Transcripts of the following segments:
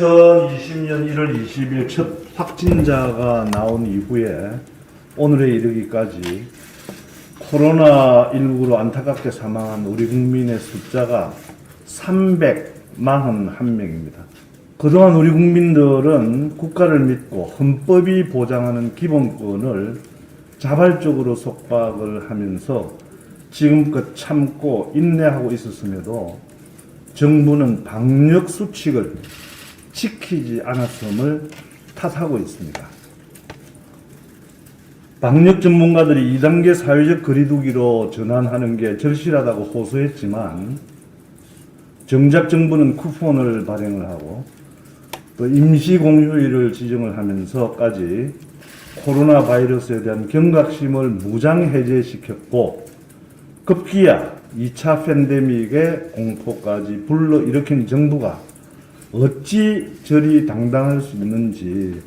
2020년 1월 20일 첫 확진자가 나온 이후에 오늘에 이르기까지 코로나19로 안타깝게 사망한 우리 국민의 숫자가 341명입니다. 그동안 우리 국민들은 국가를 믿고 헌법이 보장하는 기본권을 자발적으로 속박을 하면서 지금껏 참고 인내하고 있었음에도 정부는 방역 수칙을 지키지 않았음을 탓하고 있습니다. 방역 전문가들이 2단계 사회적 거리두기로 전환하는 게 절실하다고 호소했지만 정작 정부는 쿠폰을 발행을 하고 또 임시 공휴일을 지정을 하면서까지 코로나 바이러스에 대한 경각심을 무장 해제시켰고 급기야 2차 팬데믹의 공포까지 불러일으킨 정부가 어찌 저리 당당할 수 있는지.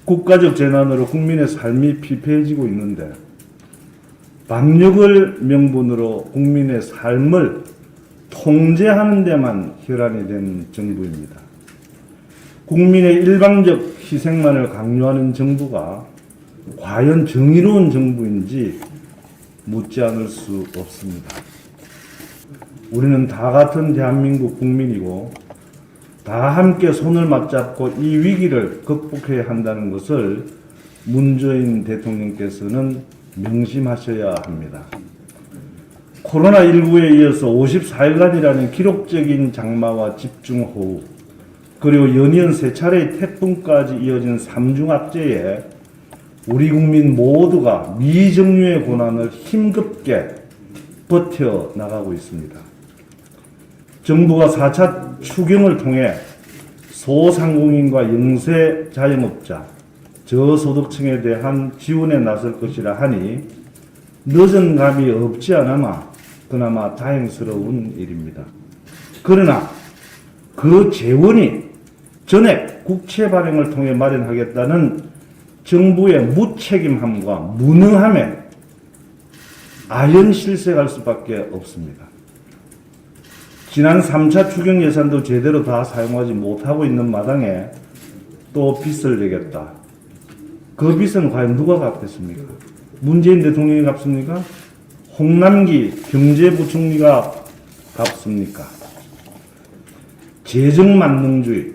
국가적 재난으로 국민의 삶이 피폐해지고 있는데 방역을 명분으로 국민의 삶을 통제하는 데만 혈안이 된 정부입니다. 국민의 일방적 희생만을 강요하는 정부가 과연 정의로운 정부인지 묻지 않을 수 없습니다. 우리는 다 같은 대한민국 국민이고 다 함께 손을 맞잡고 이 위기를 극복해야 한다는 것을 문재인 대통령께서는 명심하셔야 합니다. 코로나19에 이어서 54일간이라는 기록적인 장마와 집중호우 그리고 연이은 3차례의 태풍까지 이어진 삼중악재에 우리 국민 모두가 미정유의 고난을 힘겹게 버텨나가고 있습니다. 정부가 4차 추경을 통해 소상공인과 영세 자영업자, 저소득층에 대한 지원에 나설 것이라 하니 늦은 감이 없지 않아마 그나마 다행스러운 일입니다. 그러나 그 재원이 전액 국채 발행을 통해 마련하겠다는 정부의 무책임함과 무능함에 아연실색할 수밖에 없습니다. 지난 3차 추경 예산도 제대로 다 사용하지 못하고 있는 마당에 또 빚을 내겠다. 그 빚은 과연 누가 갚겠습니까? 문재인 대통령이 갚습니까? 홍남기 경제부총리가 갚습니까? 재정만능주의,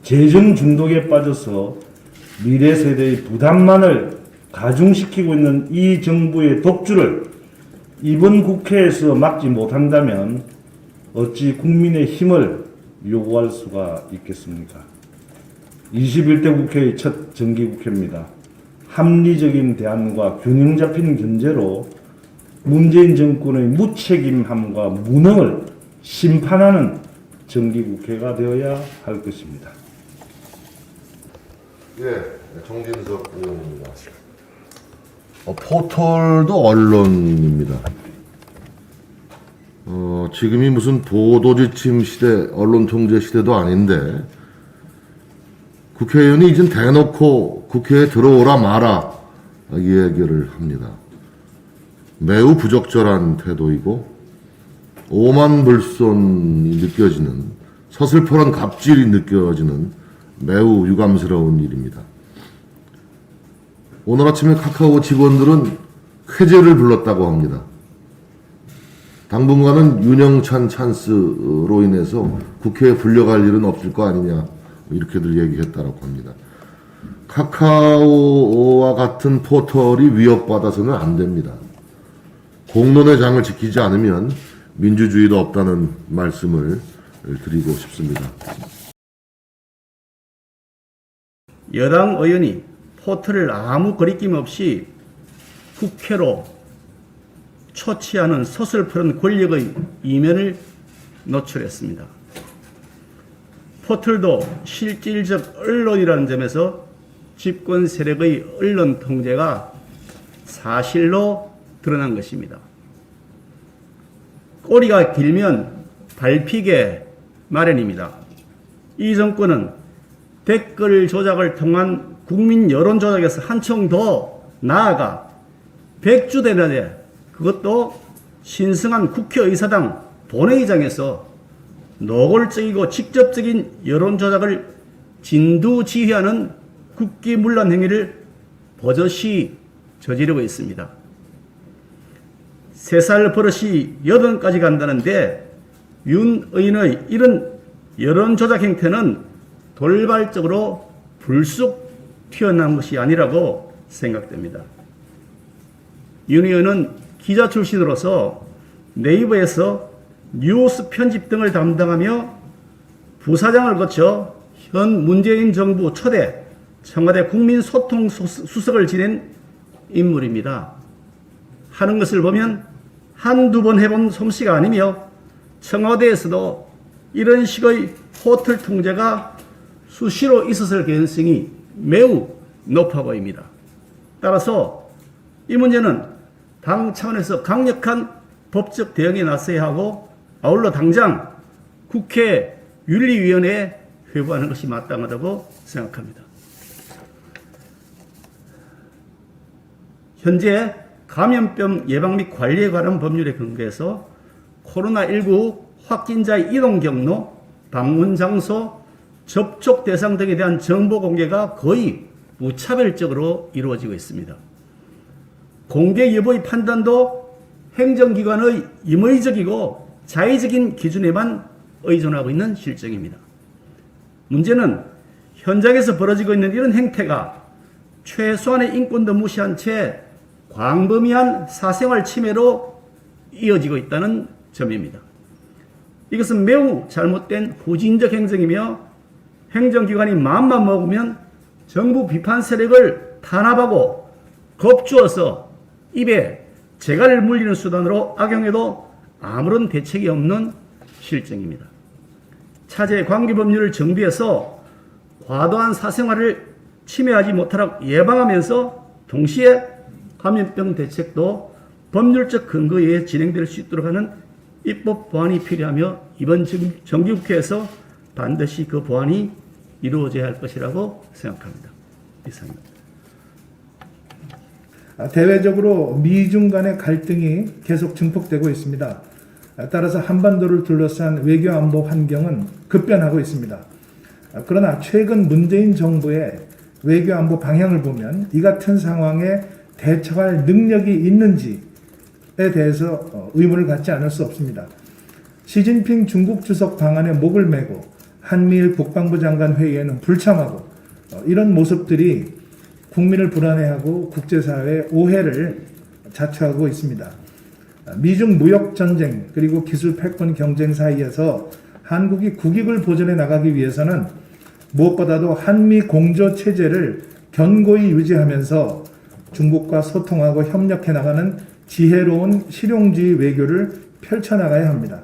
재정중독에 빠져서 미래 세대의 부담만을 가중시키고 있는 이 정부의 독주를 이번 국회에서 막지 못한다면 어찌 국민의 힘을 요구할 수가 있겠습니까? 21대 국회의 첫 정기국회입니다. 합리적인 대안과 균형 잡힌 견제로 문재인 정권의 무책임함과 무능을 심판하는 정기국회가 되어야 할 것입니다. 예, 정진석 의원입니다. 포털도 언론입니다. 지금이 무슨 보도지침 시대, 언론 통제 시대도 아닌데 국회의원이 이젠 대놓고 국회에 들어오라 마라 얘기를 합니다. 매우 부적절한 태도이고 오만불손이 느껴지는, 서슬퍼런 갑질이 느껴지는 매우 유감스러운 일입니다. 오늘 아침에 카카오 직원들은 쾌재를 불렀다고 합니다. 당분간은 윤영찬 찬스로 인해서 국회에 불려갈 일은 없을 거 아니냐 이렇게들 얘기했다고 합니다. 카카오와 같은 포털이 위협받아서는 안 됩니다. 공론의 장을 지키지 않으면 민주주의도 없다는 말씀을 드리고 싶습니다. 여당 의원이 포털을 아무 거리낌 없이 국회로 초치하는 서슬퍼런 권력의 이면을 노출했습니다. 포털도 실질적 언론이라는 점에서 집권 세력의 언론 통제가 사실로 드러난 것입니다. 꼬리가 길면 밟히게 마련입니다. 이 정권은 댓글 조작을 통한 국민 여론 조작에서 한층 더 나아가 백주대낮에 그것도 신성한 국회의사당 본회의장에서 노골적이고 직접적인 여론 조작을 진두지휘하는 국기문란 행위를 버젓이 저지르고 있습니다. 3살 버릇이 8까지 간다는데 윤 의원의 이런 여론 조작 행태는 돌발적으로 불쑥 튀어나온 것이 아니라고 생각됩니다. 윤 의원은 기자 출신으로서 네이버에서 뉴스 편집 등을 담당하며 부사장을 거쳐 현 문재인 정부 초대 청와대 국민소통수석을 지낸 인물입니다. 하는 것을 보면 한두 번 해본 솜씨가 아니며 청와대에서도 이런 식의 호텔 통제가 수시로 있었을 가능성이 매우 높아 보입니다. 따라서 이 문제는 당 차원에서 강력한 법적 대응에 나서야 하고 아울러 당장 국회 윤리위원회에 회부하는 것이 마땅하다고 생각합니다. 현재 감염병 예방 및 관리에 관한 법률에 근거해서 코로나19 확진자의 이동 경로, 방문 장소, 접촉 대상 등에 대한 정보 공개가 거의 무차별적으로 이루어지고 있습니다. 공개 여부의 판단도 행정기관의 임의적이고 자의적인 기준에만 의존하고 있는 실정입니다. 문제는 현장에서 벌어지고 있는 이런 행태가 최소한의 인권도 무시한 채 광범위한 사생활 침해로 이어지고 있다는 점입니다. 이것은 매우 잘못된 후진적 행정이며 행정기관이 마음만 먹으면 정부 비판 세력을 탄압하고 겁주어서 입에 재갈을 물리는 수단으로 악용해도 아무런 대책이 없는 실정입니다. 차제 관계법률을 정비해서 과도한 사생활을 침해하지 못하도록 예방하면서 동시에 감염병 대책도 법률적 근거에 진행될 수 있도록 하는 입법 보완이 필요하며 이번 정기국회에서 반드시 그 보완이 이루어져야 할 것이라고 생각합니다. 이상입니다. 대외적으로 미중 간의 갈등이 계속 증폭되고 있습니다. 따라서 한반도를 둘러싼 외교 안보 환경은 급변하고 있습니다. 그러나 최근 문재인 정부의 외교 안보 방향을 보면 이 같은 상황에 대처할 능력이 있는지에 대해서 의문을 갖지 않을 수 없습니다. 시진핑 중국 주석 방한에 목을 메고 한미일 국방부 장관 회의에는 불참하고 이런 모습들이 국민을 불안해하고 국제사회의 오해를 자초하고 있습니다. 미중 무역 전쟁 그리고 기술 패권 경쟁 사이에서 한국이 국익을 보존해 나가기 위해서는 무엇보다도 한미 공조 체제를 견고히 유지하면서 중국과 소통하고 협력해 나가는 지혜로운 실용주의 외교를 펼쳐나가야 합니다.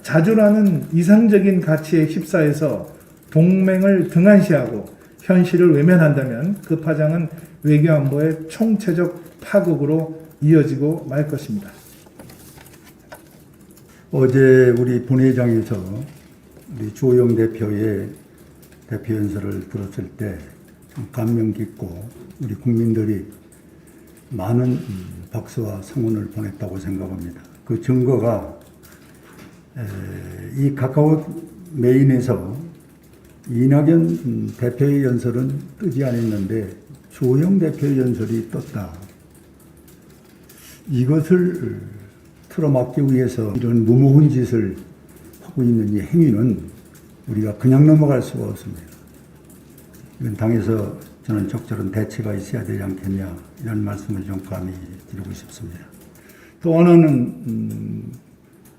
자주라는 이상적인 가치에 휩싸여서 동맹을 등한시하고 현실을 외면한다면 그 파장은 외교안보의 총체적 파국으로 이어지고 말 것입니다. 어제 우리 본회의장에서 우리 주호영 대표의 대표 연설을 들었을 때 참 감명 깊고 우리 국민들이 많은 박수와 성원을 보냈다고 생각합니다. 그 증거가 이 카카오 메인에서 이낙연 대표의 연설은 뜨지 않았는데 주호영 대표의 연설이 떴다. 이것을 틀어막기 위해서 이런 무모한 짓을 하고 있는 이 행위는 우리가 그냥 넘어갈 수가 없습니다. 이건 당에서 저는 적절한 대책가 있어야 되지 않겠냐 이런 말씀을 좀 감히 드리고 싶습니다. 또 하나는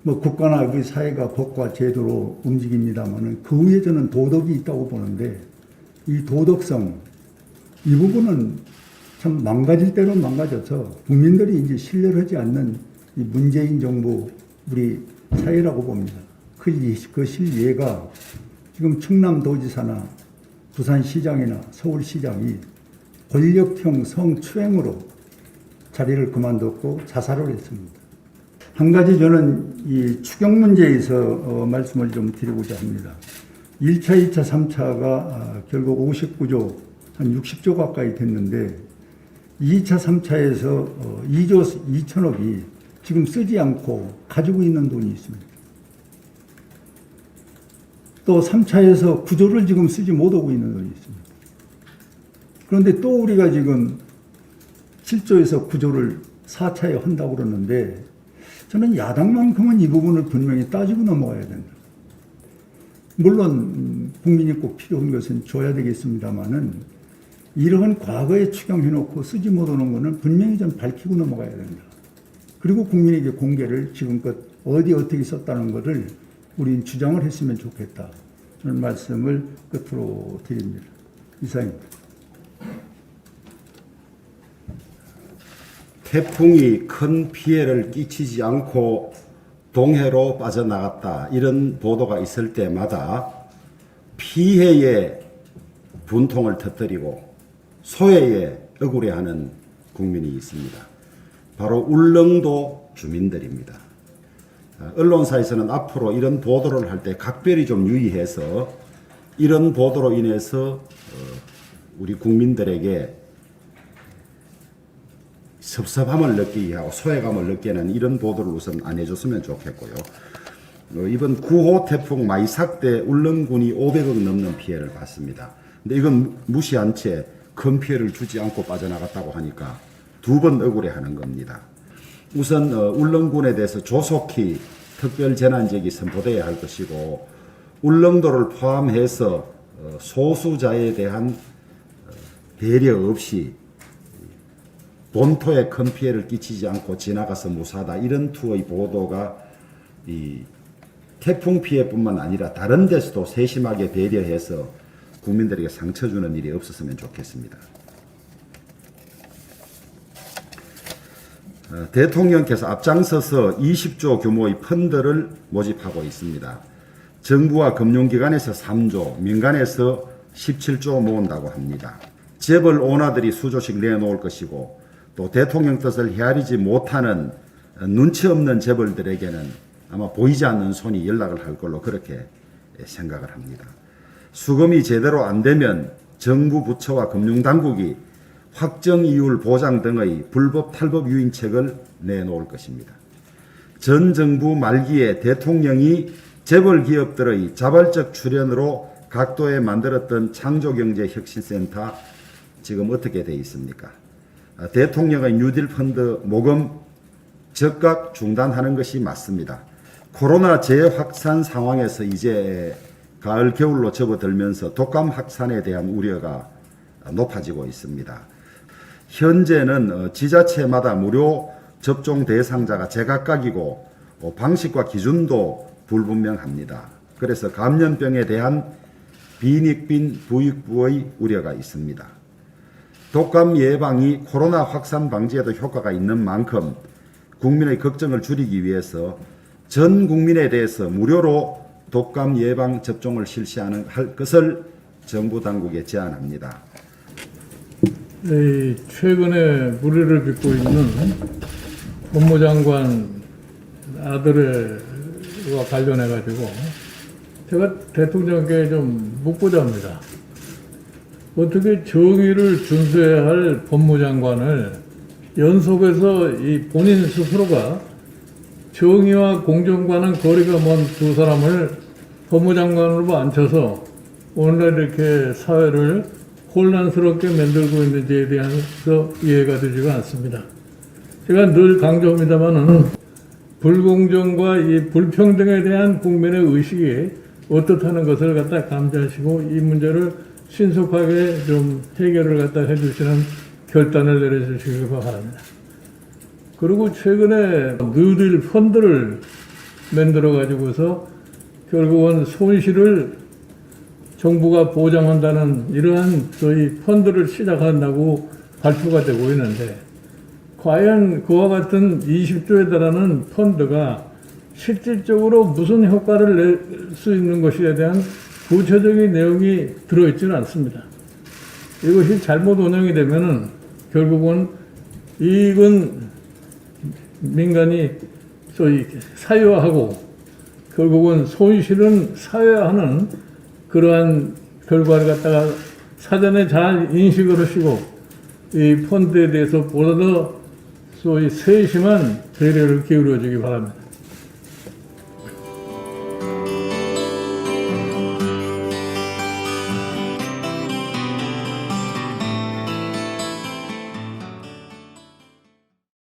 뭐 국가나 우리 사회가 법과 제도로 움직입니다만 그 위에 저는 도덕이 있다고 보는데 이 도덕성 이 부분은 참 망가질 대로 망가져서 국민들이 이제 신뢰를 하지 않는 이 문재인 정부 우리 사회라고 봅니다. 그 실예가 지금 충남도지사나 부산시장이나 서울시장이 권력형 성추행으로 자리를 그만뒀고 자살을 했습니다. 한 가지 저는 이 추경 문제에서 말씀을 좀 드리고자 합니다. 1차, 2차, 3차가 결국 59조, 한 60조 가까이 됐는데 2차, 3차에서 2조 2천억이 지금 쓰지 않고 가지고 있는 돈이 있습니다. 또 3차에서 구조를 지금 쓰지 못하고 있는 것이 있습니다. 그런데 또 우리가 지금 7조에서 구조를 4차에 한다고 그러는데 저는 야당만큼은 이 부분을 분명히 따지고 넘어가야 된다. 물론 국민이 꼭 필요한 것은 줘야 되겠습니다만은 이러한 과거에 추경해놓고 쓰지 못하는 것은 분명히 좀 밝히고 넘어가야 된다. 그리고 국민에게 공개를 지금껏 어디 어떻게 썼다는 것을 우린 주장을 했으면 좋겠다. 저는 말씀을 끝으로 드립니다. 이상입니다. 태풍이 큰 피해를 끼치지 않고 동해로 빠져나갔다, 이런 보도가 있을 때마다 피해의 분통을 터뜨리고 소해에 억울해하는 국민이 있습니다. 바로 울릉도 주민들입니다. 언론사에서는 앞으로 이런 보도를 할 때 각별히 좀 유의해서 이런 보도로 인해서 우리 국민들에게 섭섭함을 느끼게 하고 소외감을 느끼는 이런 보도를 우선 안 해줬으면 좋겠고요. 이번 9호 태풍 마이삭 때 울릉군이 500억 넘는 피해를 봤습니다. 근데 이건 무시한 채 큰 피해를 주지 않고 빠져나갔다고 하니까 두 번 억울해하는 겁니다. 우선 울릉군에 대해서 조속히 특별재난지역이 선포되어야 할 것이고, 울릉도를 포함해서 소수자에 대한 배려 없이 본토에 큰 피해를 끼치지 않고 지나가서 무사하다, 이런 투의 보도가 이 태풍 피해뿐만 아니라 다른 데서도 세심하게 배려해서 국민들에게 상처 주는 일이 없었으면 좋겠습니다. 대통령께서 앞장서서 20조 규모의 펀드를 모집하고 있습니다. 정부와 금융기관에서 3조, 민간에서 17조 모은다고 합니다. 재벌 오너들이 수조씩 내놓을 것이고, 또 대통령 뜻을 헤아리지 못하는 눈치 없는 재벌들에게는 아마 보이지 않는 손이 연락을 할 걸로 그렇게 생각을 합니다. 수금이 제대로 안 되면 정부 부처와 금융당국이 확정 이율 보장 등의 불법 탈법 유인책을 내놓을 것입니다. 전 정부 말기에 대통령이 재벌 기업들의 자발적 출연으로 각도에 만들었던 창조경제혁신센터 지금 어떻게 돼 있습니까? 대통령의 뉴딜 펀드 모금 즉각 중단하는 것이 맞습니다. 코로나 재확산 상황에서 이제 가을 겨울로 접어들면서 독감 확산에 대한 우려가 높아지고 있습니다. 현재는 지자체마다 무료 접종 대상자가 제각각이고 방식과 기준도 불분명합니다. 그래서 감염병에 대한 빈익빈 부익부의 우려가 있습니다. 독감 예방이 코로나 확산 방지에도 효과가 있는 만큼 국민의 걱정을 줄이기 위해서 전 국민에 대해서 무료로 독감 예방 접종을 실시하는 할 것을 정부 당국에 제안합니다. 최근에 무리를 빚고 있는 법무장관 아들과 관련해 가지고 제가 대통령께 좀 묻고자 합니다. 어떻게 정의를 준수해야 할 법무장관을 연속해서 이 본인 스스로가 정의와 공정과는 거리가 먼 두 사람을 법무장관으로 앉혀서 오늘날 이렇게 사회를 혼란스럽게 만들고 있는지에 대해서 이해가 되지가 않습니다. 제가 늘 강조합니다마는 불공정과 이 불평등에 대한 국민의 의식이 어떻다는 것을 갖다 감지하시고 이 문제를 신속하게 좀 해결을 갖다 해주시는 결단을 내려주시기 바랍니다. 그리고 최근에 뉴딜 펀드를 만들어 가지고서 결국은 손실을 정부가 보장한다는 이러한 저희 펀드를 시작한다고 발표가 되고 있는데, 과연 그와 같은 20조에 달하는 펀드가 실질적으로 무슨 효과를 낼 수 있는 것에 대한 구체적인 내용이 들어있지는 않습니다. 이것이 잘못 운영이 되면은 결국은 이익은 민간이 소위 사유화하고 결국은 손실은 사회화하는 그러한 결과를 갖다가 사전에 잘 인식을 하시고 이 펀드에 대해서 보다 더 소위 세심한 배려를 기울여 주기 바랍니다.